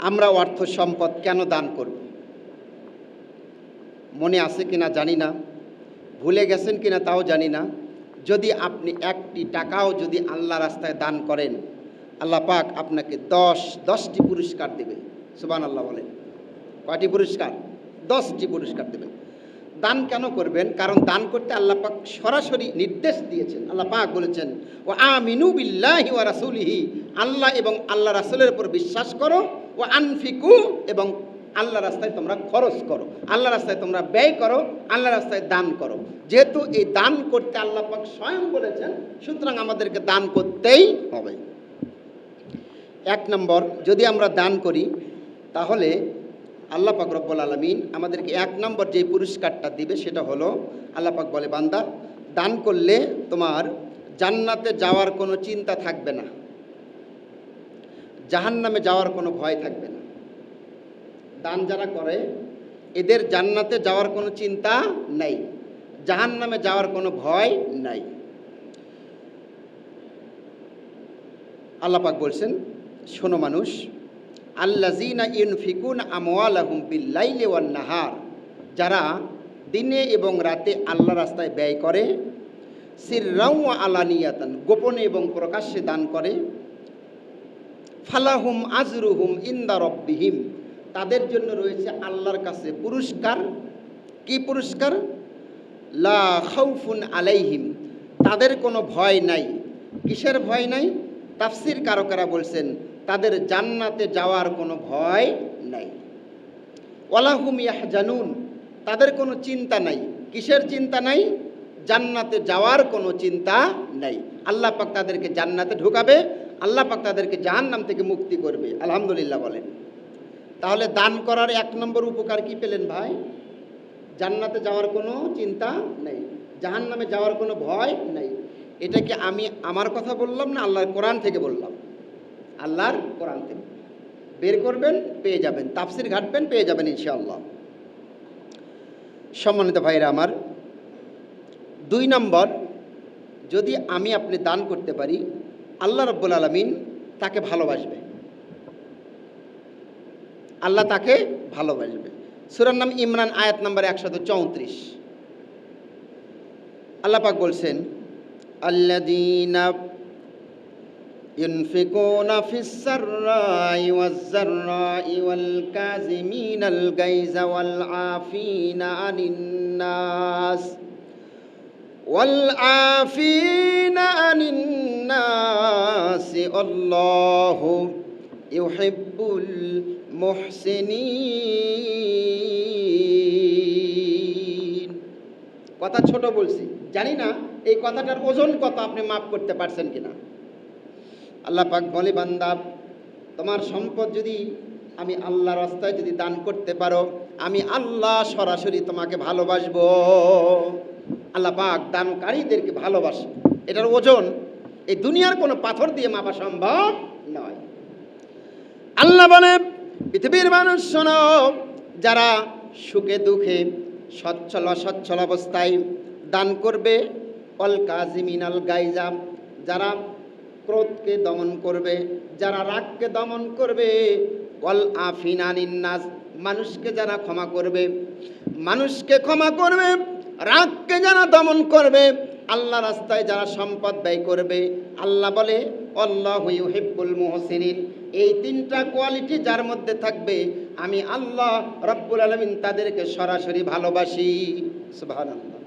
আমরা অর্থ সম্পদ কেন দান করব? মনে আছে কিনা জানি না, ভুলে গেছেন কিনা তাও জানি না। যদি আপনি একটি টাকাও যদি আল্লাহ রাস্তায় দান করেন, আল্লাহ পাক আপনাকে 10টি পুরস্কার দেবে। সুবহানাল্লাহ বলেন। কয়টি পুরস্কার? 10টি পুরস্কার দেবেন। দান কেন করবেন? কারণ দান করতে আল্লাহ পাক সরাসরি নির্দেশ দিয়েছেন। আল্লাহ পাক বলেছেন, ও আমিনু বিল্লাহি ওয়া রাসূলিহি, আল্লাহ এবং আল্লাহ রাসূলের উপর বিশ্বাস করো, ও আনফিকু, এবং আল্লাহ রাস্তায় তোমরা খরচ করো, আল্লাহ রাস্তায় তোমরা ব্যয় করো, আল্লাহ রাস্তায় দান করো। যেহেতু এই দান করতে আল্লাহ পাক স্বয়ং বলেছেন, সুতরাং আমাদেরকে দান করতেই হবে। 1 নম্বর, যদি আমরা দান করি তাহলে আল্লাহ পাক রব্বুল আলামিন আমাদেরকে 1 নম্বর যে পুরস্কারটা দিবে সেটা হলো, আল্লাহ পাক বলে, বান্দা দান করলে তোমার জান্নাতে যাওয়ার কোনো চিন্তা থাকবে না, জাহান্নামে যাওয়ার কোনো ভয় থাকবে না। দান যারা করে এদের জান্নাতে যাওয়ার কোনো চিন্তা নাই, জাহান্নামে যাওয়ার কোনো ভয় নাই। আল্লাহ পাক বলছেন, শোনো মানুষ, আল্লাযীনা ইউনফিকুনা আমওয়ালাহুম বিল-লাইলি ওয়ান-নাহার, যারা দিনে এবং রাতে আল্লাহ রাস্তায় ব্যয় করে, সিররাও ওয়া আলানিয়াতান, গোপনে এবং প্রকাশ্যে দান করে, ফালাহুম আজরুহুম ইনদা রাব্বিহিম, তাদের জন্য রয়েছে আল্লাহর কাছে পুরস্কার। কি পুরস্কার? লা খাউফুন আলাইহিম, তাদের কোনো ভয় নাই। কিসের ভয় নাই? তাফসীর কারকেরা বলছেন, তাদের জান্নাতে যাওয়ার কোনো ভয় নাই। ওয়ালাহুম ইয়াহজানুন, তাদের কোনো চিন্তা নাই। কিসের চিন্তা নাই? জান্নাতে যাওয়ার কোনো চিন্তা নাই। আল্লাহ পাক তাদেরকে জান্নাতে ঢোকাবে, আল্লাহ পাক তাদেরকে জাহান্নাম থেকে মুক্তি করবে। আলহামদুলিল্লাহ বলেন। তাহলে দান করার 1 নম্বর উপকার কি পেলেন ভাই? জান্নাতে যাওয়ার কোনো চিন্তা নেই, জাহান্নামে যাওয়ার কোনো ভয় নেই। এটা কি আমি আমার কথা বললাম না আল্লাহর কোরআন থেকে বললাম? আল্লাহর কোরআন থেকে বের করবেন, পেয়ে যাবেন, তাফসির ঘাটবেন, পেয়ে যাবেন ইনশাআল্লাহ। সম্মানিত ভাইরা আমার, 2 নম্বর, যদি আমি আপনি দান করতে পারি, আল্লাহ রাব্বুল আলামিন তাকে ভালোবাসবে, আল্লাহ তাকে ভালোবাসবে। সূরার নাম ইমরান, আয়াত নম্বর 134। আল্লাহ পাক বলছেন, আল্লাযীনা ইউনফিকুনা ফিস-সাররাই ওয়াজ-যাররাই ওয়াল কাযিমিনাল গায়যা ওয়াল আফিনা আনিন নাস আল্লাহু ইউহিব্বুল মুহসিনিন। কথা ছোট বলছি, জানি না এই কথাটার ওজন কত, আপনি মাপ করতে পারছেন কিনা। আল্লাহ পাক বলে, বান্দা তোমার সম্পদ যদি আমি আল্লাহ রাস্তায় যদি দান করতে পারো, আমি আল্লাহ সরাসরি তোমাকে ভালোবাসবো। আল্লাহ পাক দানকারীদেরকে ভালোবাসে। এটার ওজন এই দুনিয়ার কোনো পাথর দিয়ে মাপা সম্ভব নয়। আল্লাহ বলে, পৃথিবীর মানুষ শোনো, যারা সুখে দুঃখে সচ্ছল অসচ্ছল অবস্থায় দান করবে, অল কাযিমিনাল গায়যা, যারা ক্রোধকে দমন করবে, যারা রাগকে দমন করবে, ওয়াল আফিনা আনিন নাস, মানুষকে যারা ক্ষমা করবে, মানুষকে ক্ষমা করবে, রাগকে যারা দমন করবে, আল্লাহ রাস্তায় যারা সম্পদ ব্যয় করবে, আল্লাহ বলে আল্লাহু ইউহিব্বুল মুহসিনিন, এই 3টা কোয়ালিটি যার মধ্যে থাকবে, আমি আল্লাহ রাব্বুল আলামিন তাদেরকে সরাসরি ভালোবাসি। সুবহানাল্লাহ।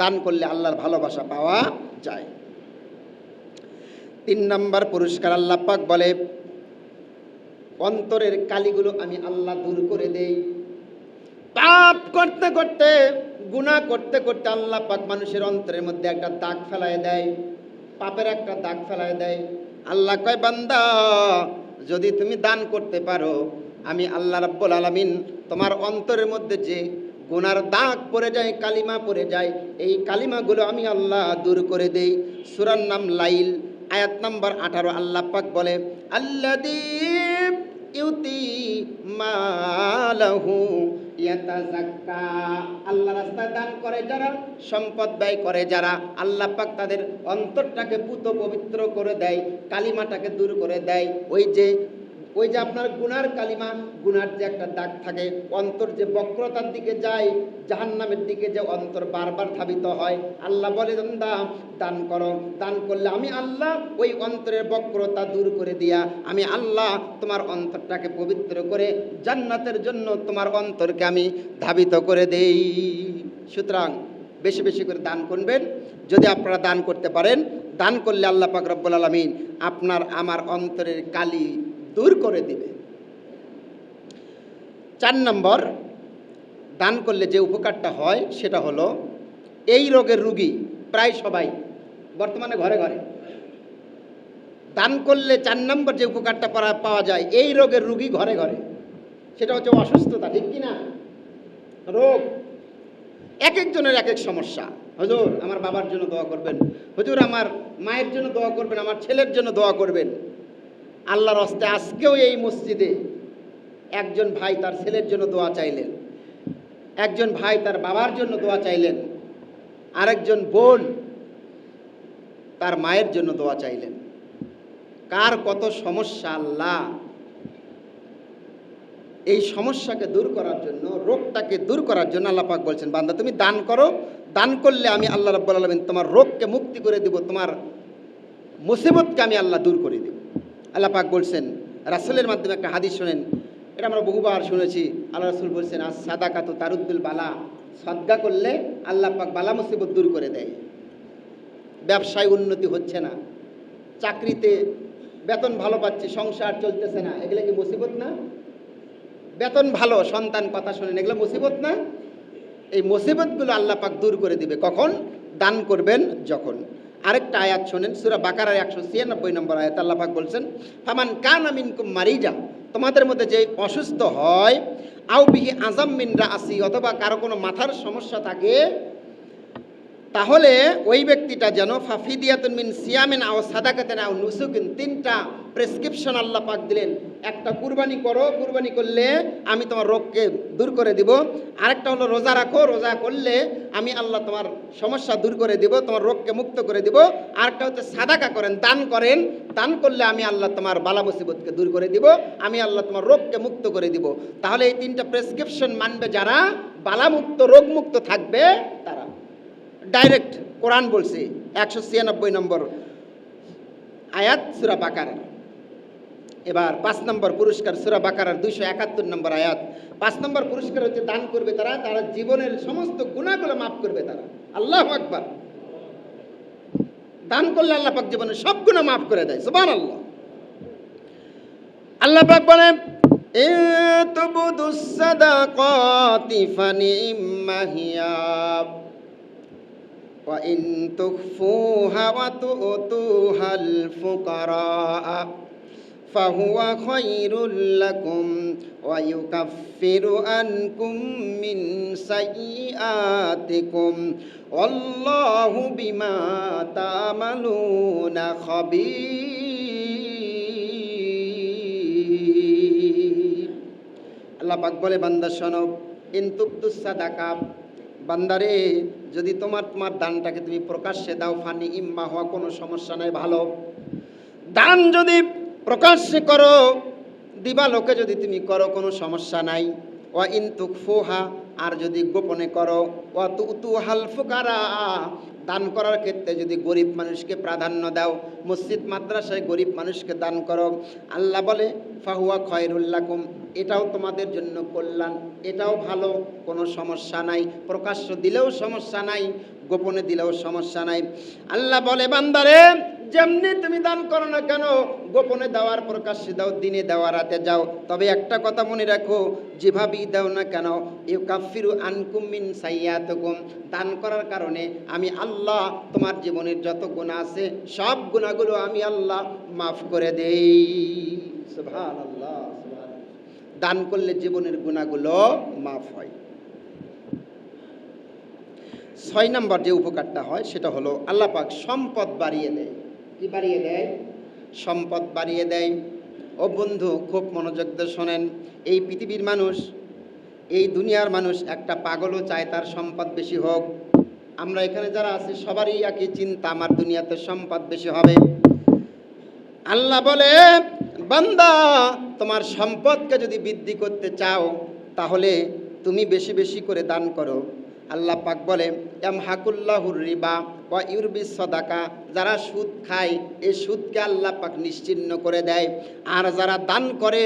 দান করলে আল্লাহর ভালোবাসা পাওয়া যায়। 3 নম্বর পুরস্কার, আল্লাহ পাক বলে, অন্তরের কালিগুলো আমি আল্লাহ দূর করে দেই। পাপ করতে করতে, গুনাহ করতে করতে আল্লাহ পাক মানুষের অন্তরের মধ্যে একটা দাগ ফেলায় দেয়, পাপের একটা দাগ ফেলায় দেয়। আল্লাহ কয়, বান্দা যদি তুমি দান করতে পারো, আমি আল্লাহ রাব্বুল আলামিন তোমার অন্তরের মধ্যে যে গুনার দাগ পড়ে যায়, কালিমা পড়ে যায়, এই কালিমাগুলো আমি আল্লাহ দূর করে দেই। সূরার নাম লাইল, আয়াত নম্বর 18। আল্লাহ পাক বলে, আল্লাযী ইউতি মালাহু ইয়াতাযাক্কা, আল্লাহ রাস্তায় দান করে যারা, সম্পদ ব্যয় করে যারা, আল্লাহ পাক তাদের অন্তরটাকে পুত পবিত্র করে দেয়, কালিমাটাকে দূর করে দেয়। ওই যে ওই যে আপনার গুনার কালিমা, গুনার যে একটা দাগ থাকে, অন্তর যে বক্রতার দিকে যায়, জাহান্নামের দিকে যে অন্তর বারবার ধাবিত হয়, আল্লাহ বলে বান্দা দান করো, দান করলে আমি আল্লাহ ওই অন্তরের বক্রতা দূর করে দিয়া আমি আল্লাহ তোমার অন্তরটাকে পবিত্র করে জান্নাতের জন্য তোমার অন্তরকে আমি ধাবিত করে দেই। সুতরাং বেশি বেশি করে দান করবেন। যদি আপনারা দান করতে পারেন, দান করলে আল্লাহ পাক রব্বুল আলামিন আপনার আমার অন্তরের কালি দূর করে দিবে। 4 নম্বর, দান করলে যে উপকারটা হয় সেটা হলো, এই রোগের রুগী প্রায় সবাই বর্তমানে ঘরে ঘরে, দান করলে 4 নম্বর যে উপকারটা পাওয়া যায়, এই রোগের রুগী ঘরে ঘরে, সেটা হচ্ছে অসুস্থতা। ঠিক কিনা? রোগ এক একজনের এক এক সমস্যা। হুজুর আমার বাবার জন্য দোয়া করবেন, হুজুর আমার মায়ের জন্য দোয়া করবেন, আমার ছেলের জন্য দোয়া করবেন। আল্লাহর হস্তে আজকেও এই মসজিদে একজন ভাই তার ছেলের জন্য দোয়া চাইলেন, একজন ভাই তার বাবার জন্য দোয়া চাইলেন, আরেকজন বোন তার মায়ের জন্য দোয়া চাইলেন। কার কত সমস্যা, আল্লাহ এই সমস্যাকে দূর করার জন্য, রোগটাকে দূর করার জন্য আল্লাহ পাক বলছেন, বান্দা তুমি দান করো, দান করলে আমি আল্লাহ রাব্বুল আলামিন তোমার রোগকে মুক্তি করে দেব, তোমার মুসিবতকে আমি আল্লাহ দূর করে দেব। আল্লাহ পাক বলছেন, রাসূলের মাধ্যমে একটা হাদিস শোনেন, এটা আমরা বহুবার শুনেছি। আল্লাহ রাসূল বলছেন, আস সাদাকাতু তারুদ্দুল বালা, সাদকা করলে আল্লাহ পাক বালা মুসিবত দূর করে দেয়। ব্যবসায় উন্নতি হচ্ছে না, চাকরিতে বেতন ভালো পাচ্ছি, সংসার চলতেছে না, এগুলো কি মুসিবত না? বেতন ভালো, সন্তান কথা শোনেন, এগুলো মুসিবত না? এই মুসিবতগুলো আল্লাহ পাক দূর করে দিবে কখন? দান করবেন যখন। আরেকটা আয়াত শোনেন, সূরা বাকারার 196 নম্বর আয়াত, আল্লাহ পাক বলছেন, ফামান কানা মিনকুম মারিজা, তোমাদের মধ্যে যে অসুস্থ হয়, আও বিহি আযাম মিন রাসি, অথবা কারো কোনো মাথার সমস্যা থাকে, তাহলে ওই ব্যক্তিটা যেন ফাফিদিয়াতুন মিন সিয়ামিন আও সাদাকাতিন আও নুসুকিন, 3টা প্রেসক্রিপশন আল্লাহ পাক দিলেন। একটা কুরবানি করো, কুরবানি করলে আমি তোমার রোগকে দূর করে দিব। আরেকটা হলো রোজা রাখো, রোজা করলে আমি আল্লাহ তোমার সমস্যা দূর করে দিব, তোমার রোগকে মুক্ত করে দিব। আরেকটা হচ্ছে সাদাকা করেন, দান করেন, দান করলে আমি আল্লাহ তোমার বালা মুসিবতকে দূর করে দিব, আমি আল্লাহ তোমার রোগকে মুক্ত করে দিব। তাহলে এই 3টা প্রেসক্রিপশন মানবে যারা, বালামুক্ত রোগমুক্ত থাকবে তারা। ডাইরেক্ট কোরআন বলছে, 196 নম্বর আয়াত সূরা বাকারার। এবার 5 নম্বর পুরস্কার, সূরা বাকারার 271 নম্বর আয়াত। 5 নম্বর পুরস্কার হচ্ছে দান করবে তারা, তারা জীবনের সমস্ত গুনাহগুলো মাফ করবে তারা। আল্লাহু আকবার। দান করলে আল্লাহ পাক জীবনের সব গুনাহ মাফ করে দেয়। সুবহানাল্লাহ। আল্লাহ পাক বলেন, ইতুবুদুস সাদাকাতি ফানিম্মা হিয়া ওয়া ইন তুখফুহা ওয়া তুতুহাল ফুকারা ফাহুয়া খায়রুল লাকুম ওয়া ইউকাফিরু আনকুম মিন সাইয়্যাতিকুম আল্লাহু বিমা তা'মালুনা খাবীর। আল্লাহ পাক বলে, বান্দা শোনো, ইন তুবদুস সাদাকা, বান্দারে যদি তোমার দানটাকে তুমি প্রকাশ্যে দাও, ফানি ইম্মা হওয়া, কোনো সমস্যা নাই, ভালো। দান যদি প্রকাশ্যে করো, দিবালোকে যদি তুমি করো, কোনো সমস্যা নাই। ওয়া ইন তুখফুহা, আর যদি গোপনে করো, ওয়া তুতুহাল ফুকারা, দান করার ক্ষেত্রে যদি গরিব মানুষকে প্রাধান্য দাও, মসজিদ মাদ্রাসায় গরিব মানুষকে দান করো, আল্লাহ বলে ফাহুয়া খায়রুল লাকুম, এটাও তোমাদের জন্য কল্যাণ, এটাও ভালো, কোনো সমস্যা নাই। প্রকাশ্য দিলেও সমস্যা নাই, গোপনে দিলেও সমস্যা নাই। আল্লাহ বলে, বান্দারে যেমনি তুমি দান করো না কেন, গোপনে দেওয়ার প্রকাশ্যে দাও, দিনে দেওয়া, রাতে যাও, তবে একটা কথা মনে রাখো, যেভাবেই দাও না কেন, ইউকাফিরু আনকুম মিন সাইয়্যাতিকুম, দান করার কারণে আমি আল্লাহ তোমার জীবনের যত গুনাহ আছে সব গুনাহগুলো আমি আল্লাহ মাফ করে দেই। সুবহানাল্লাহ, সুবহানাল্লাহ। দান করলে জীবনের গুনাহগুলো মাফ হয়। 6 নম্বর যে উপকারটা হয় সেটা হলো, আল্লাহ পাক সম্পদ বাড়িয়ে দেয়। কি বাড়িয়ে দেয়? সম্পদ বাড়িয়ে দেয়। ও বন্ধু, খুব মনোযোগ দিয়ে শোনেন, এই পৃথিবীর মানুষ, এই দুনিয়ার মানুষ একটা পাগলও চায় তার সম্পদ বেশি হোক। আমরা এখানে যারা আছি সবারই একই চিন্তা, আমার দুনিয়াতে সম্পদ বেশি হবে। আল্লাহ বলে, বান্দা, তোমার সম্পদকে যদি বৃদ্ধি করতে চাও তাহলে তুমি বেশি বেশি করে দান করো। আল্লাহ পাক বলে ইয়ামহাকুল্লাহুর রিবা ওয়া ইউরবিস সাদাকা, যারা সুদ খায় এই সুদকে আল্লাহ পাক নিশ্চিহ্ন করে দেয়। আর যারা দান করে,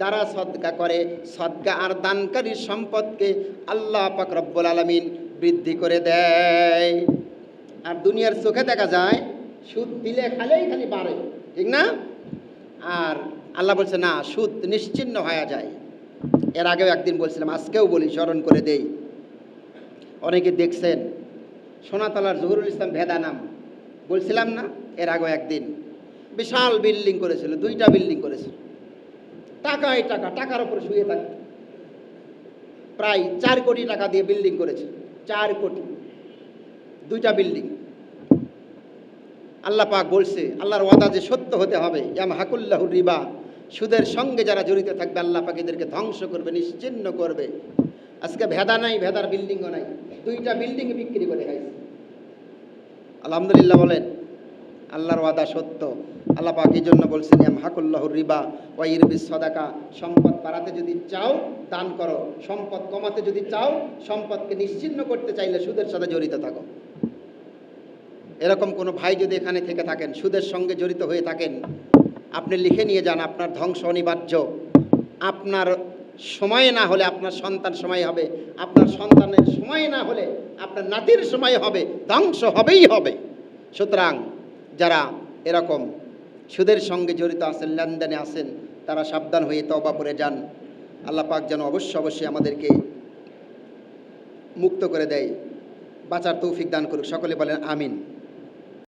যারা সদকা করে, সদকা আর দানকারীর সম্পদকে আল্লাহ পাক রব্বুল আলামিন বৃদ্ধি করে দেয়। আর দুনিয়ার চোখে দেখা যায় সুদ দিলে খালি বাড়ে, ঠিক না? আর আল্লাহ বলছে না, সুদ নিশ্চিহ্ন হয়ে যায়। এর আগেও একদিন বলছিলাম, আজকেও বলি, স্মরণ করে দেই। অনেকে দেখছেন সোনাতলার জহুরুল ইসলাম ভেদা নাম, বলছিলাম না এর আগেও একদিন, বিশাল বিল্ডিং করেছিল, 2টা বিল্ডিং করেছিল, টাকায় টাকা, টাকার উপরে শুয়ে থাকে, প্রায় 4 কোটি টাকা দিয়ে বিল্ডিং করেছে, 4 কোটি, 2টা বিল্ডিং। আল্লাহ পাক বলছে, আল্লাহর ওয়াদা যে সত্য হতে হবে, ইয়ামহাকুল্লাহুর রিবা, সুদের সঙ্গে যারা জড়িত থাকবে আল্লাহ পাক এদেরকে ধ্বংস করবে, নিশ্চিহ্ন করবে। আজকে ভেদা নাই, ভেদার বিল্ডিংও নাই, 2টা বিল্ডিং বিক্রি করে খাইছে। আলহামদুলিল্লাহ বলেন, আল্লাহর ওয়াদা সত্য। আল্লাহ পাক এই জন্য বলছেন ইয়ামহাকুল্লাহুর রিবা ওয়া ইউরবিস সাদাকা, সম্পদ বাড়াতে যদি চাও দান করো, সম্পদ কমাতে যদি চাও, সম্পদকে নিশ্চিহ্ন করতে চাইলে সুদের সাথে জড়িত থাকো। এরকম কোনো ভাই যদি এখানে থেকে থাকেন, সুদের সঙ্গে জড়িত হয়ে থাকেন, আপনি লিখে নিয়ে যান, আপনার ধ্বংস অনিবার্য। আপনার সময় না হলে আপনার সন্তান সময় হবে, আপনার সন্তানের সময় না হলে আপনার নাতির সময় হবে, ধ্বংস হবেই হবে। সুতরাং যারা এরকম সুদের সঙ্গে জড়িত আছেন, লেনদেনে আছেন, তারা সাবধান হয়ে তওবা করে যান। আল্লাহ পাক যেন অবশ্যই আমাদেরকে মুক্ত করে দেয়, বাঁচার তৌফিক দান করুক। সকলে বলেন আমিন।